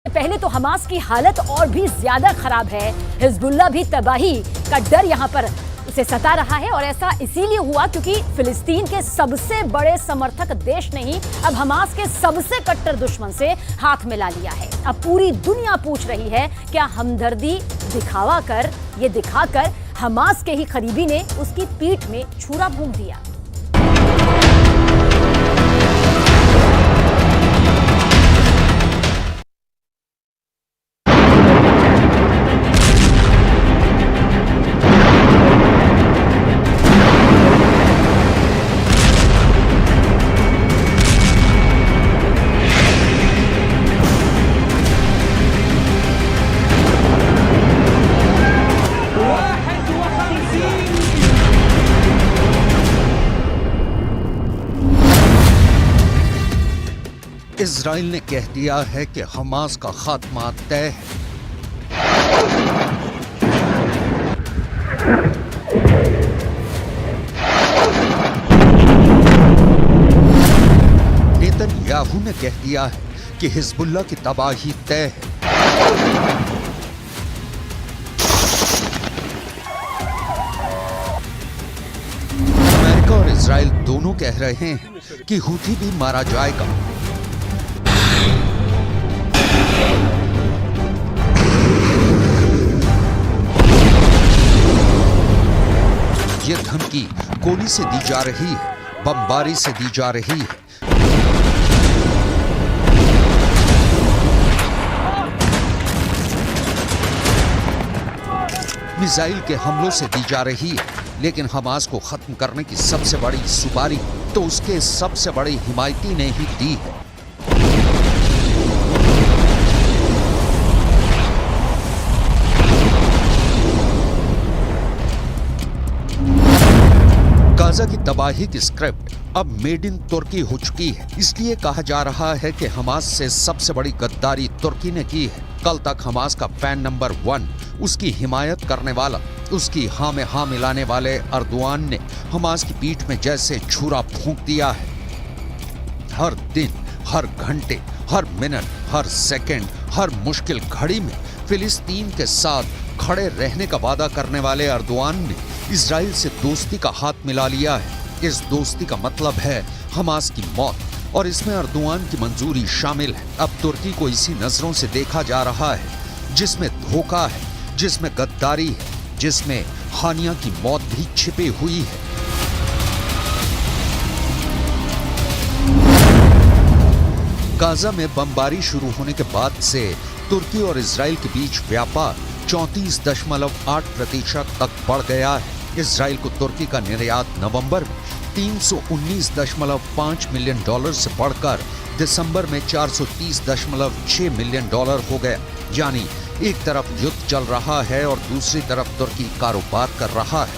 पहले तो हमास की हालत और भी ज्यादा खराब है। हिजबुल्लाह भी तबाही का डर यहां पर उसे सता रहा है और ऐसा इसीलिए हुआ क्योंकि फिलिस्तीन के सबसे बड़े समर्थक देश ने ही अब हमास के सबसे कट्टर दुश्मन से हाथ मिला लिया है। अब पूरी दुनिया पूछ रही है क्या हमदर्दी दिखाकर हमास के ही करीबी ने उसकी पीठ में छुरा भोंक दिया। इजराइल ने कह दिया है कि हमास का खात्मा तय है। नेतन्याहू ने कह दिया है कि हिजबुल्लाह की तबाही तय है। अमेरिका और इजराइल दोनों कह रहे हैं कि हूथी भी मारा जाएगा। ये धमकी गोली से दी जा रही है, बमबारी से दी जा रही है। मिसाइल के हमलों से दी जा रही है, लेकिन हमास को खत्म करने की सबसे बड़ी सुपारी तो उसके सबसे बड़े हिमायती ने ही दी है। गाजा की तबाही की स्क्रिप्ट अब मेड इन तुर्की हो चुकी है। इसलिए कहा जा रहा है कि हमास से सबसे बड़ी गद्दारी तुर्की ने की है। कल तक हमास का फैन नंबर 1, उसकी हिमायत करने वाला, उसकी हाँ में हाँ मिलाने वाले अर्दोआन ने हमास की पीठ में जैसे छुरा फूंक दिया है। हर दिन, हर घंटे, हर मिनट, हर सेकंड, हर मुश्किल घड़ी में फिलिस्तीन के साथ खड़े रहने का वादा करने वाले अर्दोआन ने इजराइल से दोस्ती का हाथ मिला लिया है। इस दोस्ती का मतलब है हमास की मौत और इसमें अर्दोआन की मंजूरी शामिल है। अब तुर्की को इसी नजरों से देखा जा रहा है जिसमें धोखा है, जिसमें गद्दारी है, जिसमें हानिया की मौत भी छिपी हुई है। गाजा में बमबारी शुरू होने के बाद से तुर्की और इजराइल के बीच व्यापार 34.8% तक बढ़ गया है। इजराइल को तुर्की का निर्यात नवंबर में $319.5 मिलियन से बढ़कर दिसंबर में $430.6 मिलियन हो गया। यानी एक तरफ युद्ध चल रहा है और दूसरी तरफ तुर्की कारोबार कर रहा है।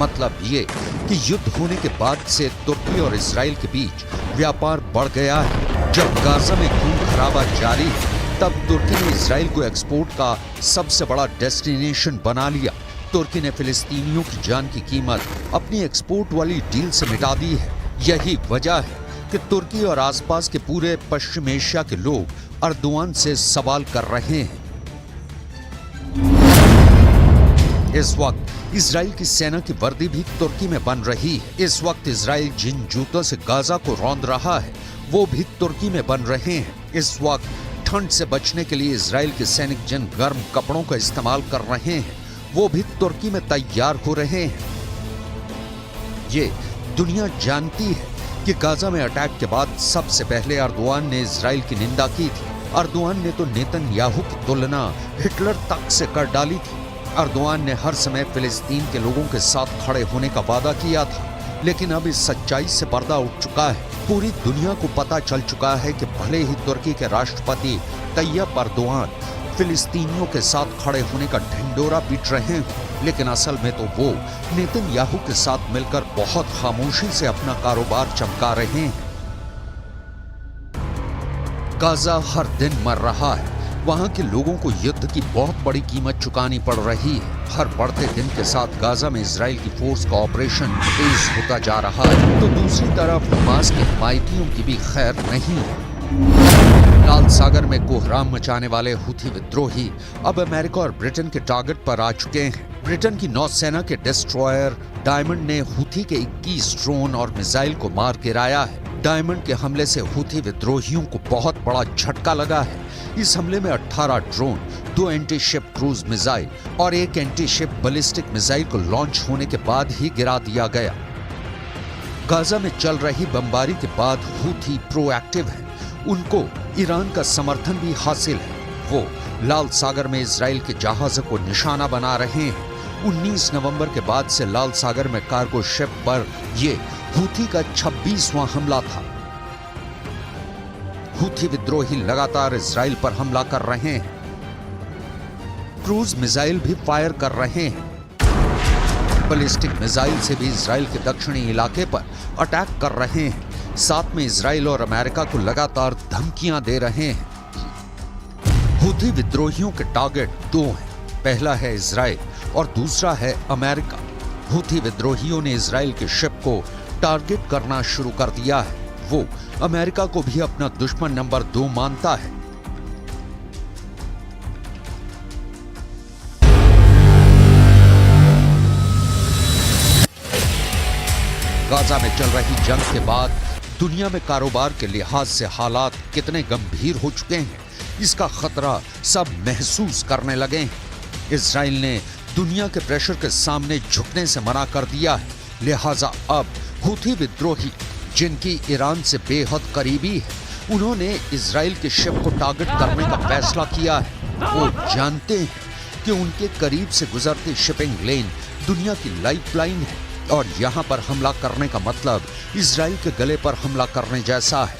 मतलब ये कि युद्ध होने के बाद से तुर्की और इजराइल के बीच व्यापार बढ़ गया है। जब गाजा में खून खराबा जारी है, तब तुर्की ने इजराइल को एक्सपोर्ट का सबसे बड़ा डेस्टिनेशन बना लिया। तुर्की ने फिलिस्तीनियों की जान की कीमत अपनी एक्सपोर्ट वाली डील से मिटा दी है। यही वजह है कि तुर्की और आसपास के पूरे पश्चिम एशिया के लोग अर्दोआन से सवाल कर रहे हैं। इस वक्त इजराइल की सेना की वर्दी भी तुर्की में बन रही है। इस वक्त इजराइल जिन जूतों से गाजा को रौंद रहा है वो भी तुर्की में बन रहे हैं। इस वक्त ठंड से बचने के लिए इजराइल के सैनिक जिन गर्म कपड़ों का इस्तेमाल कर रहे हैं वो भी तुर्की में तैयार हो रहे हैं। ये दुनिया जानती है कि गाजा में अटैक के बाद सबसे पहले अर्दोआन ने इजराइल की निंदा की थी। अर्दोआन ने तो नेतन्याहू की तुलना हिटलर तक से कर डाली थी। अर्दोआन ने हर समय फिलिस्तीन के लोगों के साथ खड़े होने का वादा किया था, लेकिन अब इस सच्चाई से पर्दा उठ चुका है। पूरी दुनिया को पता चल चुका है कि भले ही तुर्की के राष्ट्रपति तैयब अर्दोआन फिलिस्तीनियों के साथ खड़े होने का ढिंडोरा पीट रहे हैं, लेकिन असल में तो वो नेतन्याहू के साथ मिलकर बहुत खामोशी से अपना कारोबार चमका रहे हैं। गाजा हर दिन मर रहा है। वहां के लोगों को युद्ध की बहुत बड़ी कीमत चुकानी पड़ रही है। हर बढ़ते दिन के साथ गाजा में इजराइल की फोर्स का ऑपरेशन तेज होता जा रहा है, तो दूसरी तरफ हमास के हिमायतियों की भी खैर नहीं है। लाल सागर में कोहराम मचाने वाले हुथी विद्रोही अब अमेरिका और ब्रिटेन के टारगेट पर आ चुके हैं। ब्रिटेन की नौसेना के डिस्ट्रॉयर डायमंड ने हुथी के 21 ड्रोन और मिसाइल को मार गिराया है। डायमंड के हमले से हुथी विद्रोहियों को बहुत बड़ा झटका लगा है। इस हमले में 18 drone, 2 anti ship cruise missile और 1 एंटी शिप बैलिस्टिक मिसाइल को लॉन्च होने के बाद ही गिरा दिया गया। गाजा में चल रही बमबारी के बाद हुथी प्रोएक्टिव है। उनको ईरान का समर्थन भी हासिल है। वो लाल सागर में इजराइल के जहाजों को निशाना बना रहे हैं। 19 नवंबर के बाद से लाल सागर में कार्गो शिप पर ये हुथी का 26वां हमला था। हुथी विद्रोही लगातार इजराइल पर हमला कर रहे हैं। क्रूज मिसाइल भी फायर कर रहे हैं। बैलिस्टिक मिसाइल से भी इजराइल के दक्षिणी इलाके पर अटैक कर रहे हैं। साथ में इजराइल और अमेरिका को लगातार धमकियां दे रहे हैं। हुथी विद्रोहियों के टारगेट 2 हैं। पहला है इजराइल और दूसरा है अमेरिका। हुथी विद्रोहियों ने इजराइल के शिप को टारगेट करना शुरू कर दिया है। वो अमेरिका को भी अपना दुश्मन नंबर 2 मानता है। गाजा में चल रही जंग के बाद दुनिया में कारोबार के लिहाज से हालात कितने गंभीर हो चुके हैं, इसका खतरा सब महसूस करने लगे हैं। इजराइल ने दुनिया के प्रेशर के सामने झुकने से मना कर दिया है। लिहाजा अब हुथी विद्रोही, जिनकी ईरान से बेहद करीबी है, उन्होंने इजराइल के शिप को टारगेट करने का फैसला किया है। वो जानते हैं कि उनके करीब से गुजरती शिपिंग लेन दुनिया की लाइफलाइन है और यहां पर हमला करने का मतलब इजराइल के गले पर हमला करने जैसा है।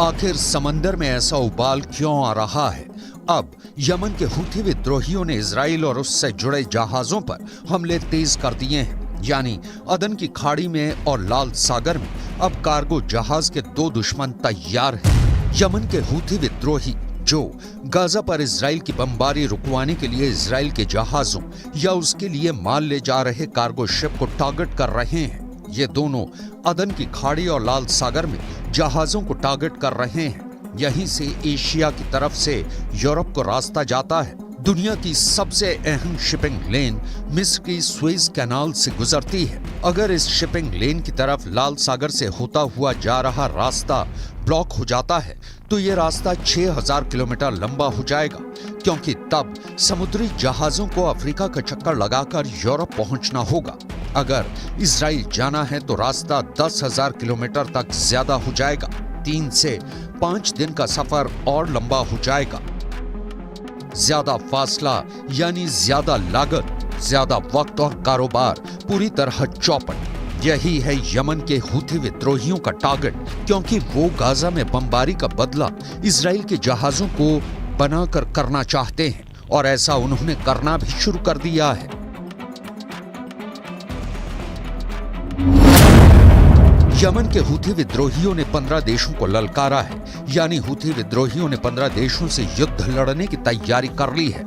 आखिर समंदर में ऐसा उबाल क्यों आ रहा है? अब यमन के हुथी विद्रोहियों ने इजराइल और उससे जुड़े जहाजों पर हमले तेज कर दिए हैं। यानी अदन की खाड़ी में और लाल सागर में अब कार्गो जहाज के 2 दुश्मन तैयार हैं। यमन के हुथी विद्रोही जो गाजा पर इजराइल की बमबारी रुकवाने के लिए इजराइल के जहाजों या उसके लिए माल ले जा रहे कार्गो शिप को टारगेट कर रहे हैं। ये दोनों अदन की खाड़ी और लाल सागर में जहाजों को टारगेट कर रहे हैं। यहीं से एशिया की तरफ से यूरोप को रास्ता जाता है। दुनिया की सबसे अहम शिपिंग लेन मिस्र की सुएज कैनाल से गुजरती है। अगर इस शिपिंग लेन की तरफ लाल सागर से होता हुआ जा रहा रास्ता ब्लॉक हो जाता है तो ये रास्ता 6000 किलोमीटर लंबा हो जाएगा, क्योंकि तब समुद्री जहाजों को अफ्रीका का चक्कर लगाकर यूरोप पहुंचना होगा। अगर इजराइल जाना है तो रास्ता 10,000 किलोमीटर तक ज्यादा हो जाएगा। 3 से 5 दिन का सफर और लंबा हो जाएगा। ज्यादा फासला यानी ज्यादा लागत, ज्यादा वक्त और कारोबार, पूरी तरह चौपट। यही है यमन के हुथी विद्रोहियों का टारगेट, क्योंकि वो गाजा में बमबारी का बदला इजराइल के जहाजों को बनाकर करना चाहते हैं और ऐसा उन्होंने करना भी शुरू कर दिया है। यमन के हुथी विद्रोहियों ने 15 देशों को ललकारा है। यानी हुथी विद्रोहियों ने 15 देशों से युद्ध लड़ने की तैयारी कर ली है।